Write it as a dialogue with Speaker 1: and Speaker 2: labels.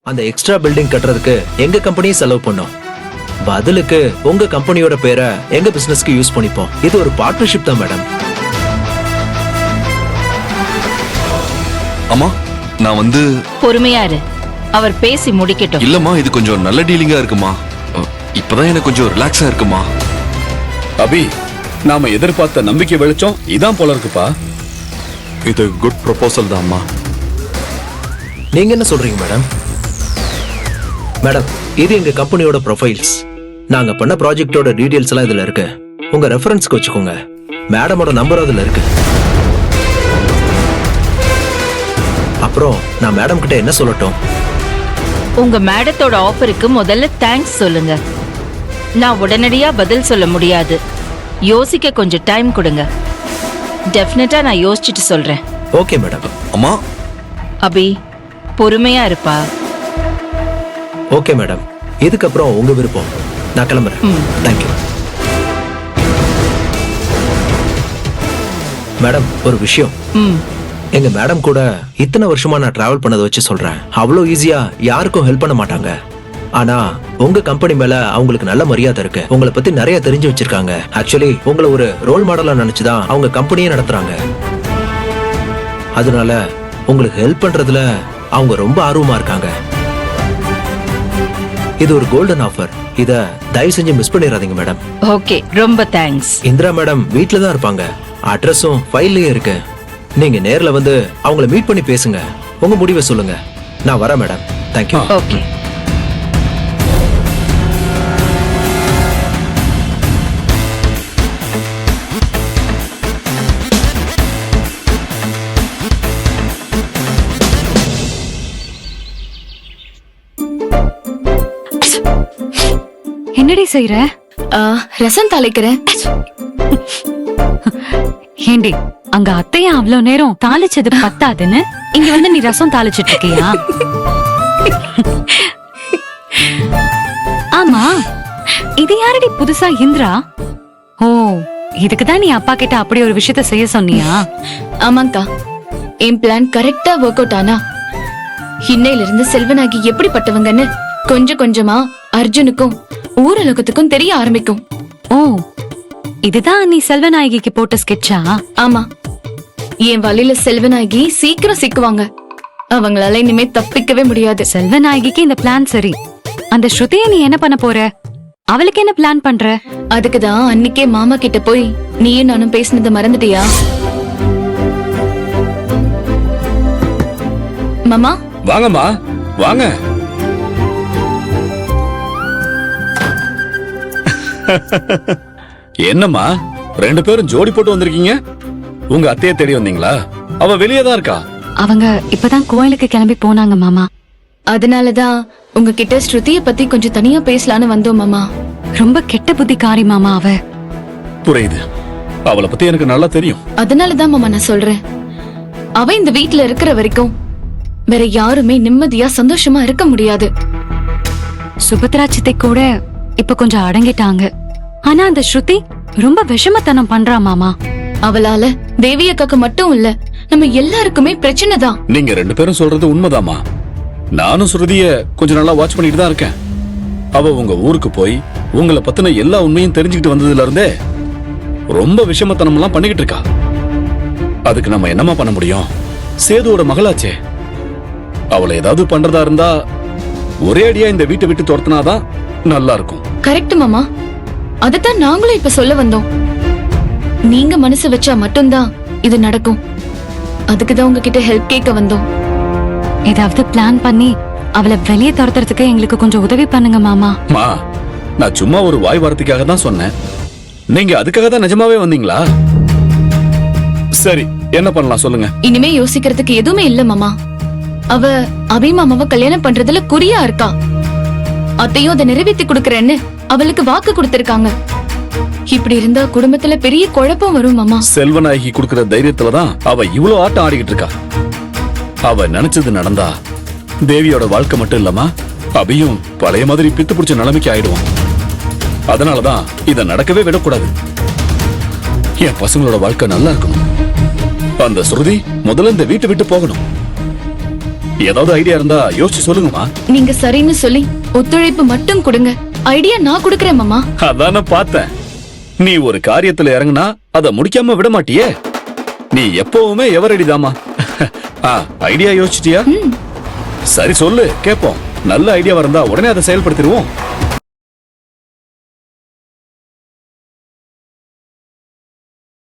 Speaker 1: அந்த extra building கட்டுறதுக்கு எங்க கம்பெனியே செலவு பண்ணோம். பதிலுக்கு உங்க கம்பெனியோட பேரை எங்க பிசினஸ்க்கு யூஸ் பண்ணிப்போம். இது ஒரு பார்ட்னர்ஷிப் தான் மேடம்.
Speaker 2: அம்மா நான் வந்து
Speaker 3: பொறுமையா இரு, அவர் பேசி முடிக்கட்டும்.
Speaker 2: இல்லம்மா இது கொஞ்சம் நல்ல டீலிங்கா இருக்குமா. இப்பதான் எனக்கு கொஞ்சம் ரிலாக்ஸா இருக்குமா.
Speaker 4: அபி, நாம எதிர்பார்த்த நம்பிக்கை வெளிச்சம் இதான் போல இருக்குப்பா.
Speaker 2: இது குட் ப்ரொபோசல் தான் அம்மா.
Speaker 1: நீங்க என்ன சொல்றீங்க மேடம்? மேடம், இது எங்க கம்பெனியோட ப்ரொஃபைல்ஸ். நாங்க பண்ண ப்ராஜெக்டோட டீடைல்ஸ் எல்லாம் இதுல இருக்கு. உங்க ரெஃபரன்ஸ்க்கு வச்சுக்கோங்க. மேடமோட நம்பர் அதுல இருக்கு. அப்புறம் நான் மேடம் கிட்ட என்ன சொல்லட்டும்?
Speaker 3: உங்க மேடத்தோட ஆஃபருக்கு முதல்ல தேங்க்ஸ் சொல்லுங்க. நான் உடனடியா பதில் சொல்ல முடியாது, யோசிக்க கொஞ்சம் டைம் கொடுங்க. டெஃபினட்டா நான் யோசிச்சுட்டு சொல்றேன்.
Speaker 1: Okay madam.
Speaker 2: அம்மா
Speaker 3: அபி, பொறுமையா இருப்பா.
Speaker 1: ஓகே மேடம், இதுக்கப்புறம் உங்க விருப்பம். நான் கிளம்புறேன். Thank you madam. ஒரு விஷயம், எங்க மேடம் கூட இத்தனை வருஷமா நான் டிராவல் பண்ணதை வச்சு சொல்றேன். அவ்வளோ ஈஸியா யாருக்கும் ஹெல்ப் பண்ண மாட்டாங்க. ஆனா உங்க கம்பெனி மேல அவங்களுக்கு நல்ல மரியாதை இருக்கு. உங்களை பத்தி நிறைய தெரிஞ்சு வச்சிருக்காங்க. ஆக்சுவலி உங்களை ஒரு ரோல் மாடலா நினைச்சுதான் அவங்க கம்பெனியே நடத்துறாங்க. அதனால உங்களுக்கு ஹெல்ப் பண்றதுல அவங்க ரொம்ப ஆர்வமா இருக்காங்க. இது ஒரு கோல்டன் ஆஃபர். இத தயவு செஞ்சு மிஸ் பண்ணிடாதீங்க மேடம்.
Speaker 3: ஓகே, ரொம்ப தேங்க்ஸ்.
Speaker 1: இந்திரா மேடம் வீட்ல தான் இருப்பாங்க. அட்ரஸும் ஃபைல்லயே இருக்கு. நீங்க நேர்ல வந்து அவங்கள மீட் பண்ணி பேசுங்க. உங்க முடிவை சொல்லுங்க. நான் வரேன் மேடம். தேங்க்யூ.
Speaker 3: ஓகே.
Speaker 5: என்னடி செய்யற?
Speaker 6: ரசம் தாளிக்கிறேன்.
Speaker 5: ஏண்டி, அங்க அத்தையா அவ்வளவு நேரம் தாளிச்சது பத்தாதுன்னு இங்க வந்து நீ ரசம் தாளிச்சிட்டு இருக்கியா? ஆமா, இது யாரடி புதுசா இந்திரா? ஓ, இதுக்குதான் நீ அப்பா கிட்ட அப்படி ஒரு விஷயத்த செய்ய சொன்னியா?
Speaker 6: ஆமாங்கா, என் பிளான் கரெக்டா ஒர்க் அவுட் ஆனா இன்னையில இருந்து செல்வனாகி எப்படிப்பட்டவங்கன்னு கொஞ்சம் கொஞ்சமா அர்ஜுனுக்கும் ஊரலோகத்துக்கும் தெரிய ஆரம்பிக்கும்.
Speaker 5: ஓ, இதுதான் நீ செல்வநாயகிக்கு போட்ட ஸ்கெட்சா?
Speaker 6: ஆமா, என் வழியில செல்வநாயகி சீக்கிரம் சிக்குவாங்க. அவங்களால இனிமே தப்பிக்கவே முடியாது.
Speaker 5: செல்வநாயகிக்கு இந்த பிளான் சரி. அந்த ஸ்ருதியை நீ என்ன பண்ண போற? அவளுக்கு என்ன பிளான் பண்ற?
Speaker 6: அதுக்குதான் அன்னைக்கே மாமா கிட்ட போய் நீயும் நானும் பேசினதை மறந்துட்டியா? மாமா
Speaker 4: வாங்கம்மா வாங்க. என்னம்மா ரெண்டு பேரும் ஜோடி போட்டு வந்திருக்கீங்க? உங்க அத்தைய தேடி வந்தீங்களா? அவ வெளியே தான் இருக்கா.
Speaker 5: அவங்க இப்பதான் கோயிலுக்கு கிளம்பி போனாங்க மாமா.
Speaker 6: அதனாலதான் உங்ககிட்ட ஸ்ருதிய பத்தி கொஞ்சம் தனியா பேசலான்னு வந்தோம் மாமா.
Speaker 5: ரொம்ப கெட்ட புத்திக்காரி மாமா அவ.
Speaker 4: புரியுது, அவளை பத்தி எனக்கு நல்லா தெரியும்.
Speaker 6: அதனாலதான் மாமா நான் சொல்றேன், அவ இந்த வீட்ல இருக்கிற வரைக்கும் வேற யாருமே நிம்மதியா சந்தோஷமா இருக்க முடியாது.
Speaker 5: சுபத்ரா சித்தை கூட இப்ப கொஞ்சம் அடங்கிட்டாங்க. ஆனா அந்த ஸ்ருதி ரொம்ப விஷமத்தனம் பண்றா மாமா.
Speaker 6: அவளால தேவி அக்காக்கு மட்டும் இல்ல, நம்ம எல்லாருக்குமே பிரச்சனை தான்.
Speaker 4: நீங்க ரெண்டு பேரும் சொல்றது உண்மைதாமா. நானும் ஸ்ருதிய கொஞ்சம் நல்லா வாட்ச் பண்ணிட்டு தான் இருக்கேன். அவ உங்க ஊருக்கு போய் உங்களை பத்தின எல்லா உண்மையும் தெரிஞ்சுக்கிட்டு வந்ததுல இருந்தே ரொம்ப விஷமத்தனம் எல்லாம் பண்ணிக்கிட்டு இருக்கா. அதுக்கு நம்ம என்னமா பண்ண முடியும்? சேதுவோட மகளாச்சே. அவளை ஏதாவது பண்றதா இருந்தா ஒரே அடியா இந்த வீட்டை விட்டு துரத்துனாதான் நல்லா இருக்கும்.
Speaker 6: கரெக்ட் மாமா, அதத்தான் நாங்களும் இப்ப சொல்ல வந்தோம். நீங்க மனசு வச்சா மட்டும்தான் இது நடக்கும். அதுக்குதான் உங்ககிட்ட ஹெல்ப் கேட்க வந்தோம்.
Speaker 5: ஏதாவது பிளான் பண்ணி அவளை வெளியே துரத்துறதுக்கு எங்களுக்கு கொஞ்சம் உதவி பண்ணுங்க மாமா.
Speaker 4: மா, நான் சும்மா ஒரு வாய் வார்த்தைக்காக தான் சொன்னேன். நீங்க அதுக்காக தான் நிஜமாவே வந்தீங்களா? சரி, என்ன பண்ணலாம் சொல்லுங்க.
Speaker 6: இனிமே யோசிக்கிறதுக்கு எதுவுமே இல்ல மாமா. அவ அபிமாமாவை கல்யாணம் பண்றதுல குறியா இருக்கா. அத்தையும் அதை நிறைவேற்றி கொடுக்கறேன்னு அவளுக்கு வாக்கு கொடுத்திருக்காங்க. இப்படி இருந்தா குடும்பத்துல பெரிய குழப்பம் வரும் மாமா.
Speaker 4: செல்வநாயகி கொடுக்கிற தைரியத்துலதான் அவ இவ்வளவு ஆட்டம் ஆடிக்கிட்டு இருக்கா. அவ நினைச்சது நடந்தா தேவியோட வாழ்க்கை மட்டும் இல்லமா, அபியும் பழைய மாதிரி பித்து பிடிச்ச நிலைமைக்கு ஆயிடுவான். அதனாலதான் இத நடக்கவே விடக்கூடாது. என் பசங்களோட வாழ்க்கை நல்லா இருக்கணும். அந்த ஸ்ருதி முதல்ல இந்த வீட்டை விட்டு போகணும். ஏதாவது ஐடியா இருந்தா யோசிச்சு சொல்லுங்கம்மா.
Speaker 6: நீங்க சரின்னு சொல்லி ஒத்துழைப்பு மட்டும் கொடுங்க. ஐடியா நான் கொடுக்கறேன் மாமா.
Speaker 4: அதான பார்த்தேன். நீ ஒரு காரியத்துல இறங்குனா அதை முடிக்காம விட மாட்டியே. நீ எப்பவுமே எவரடிதாமா. ஐடியா யோசிச்சிட்டியா? சரி சொல்லு கேப்போம். நல்ல ஐடியா இருந்தா உடனே அதை செயல்படுத்திடுவோம்.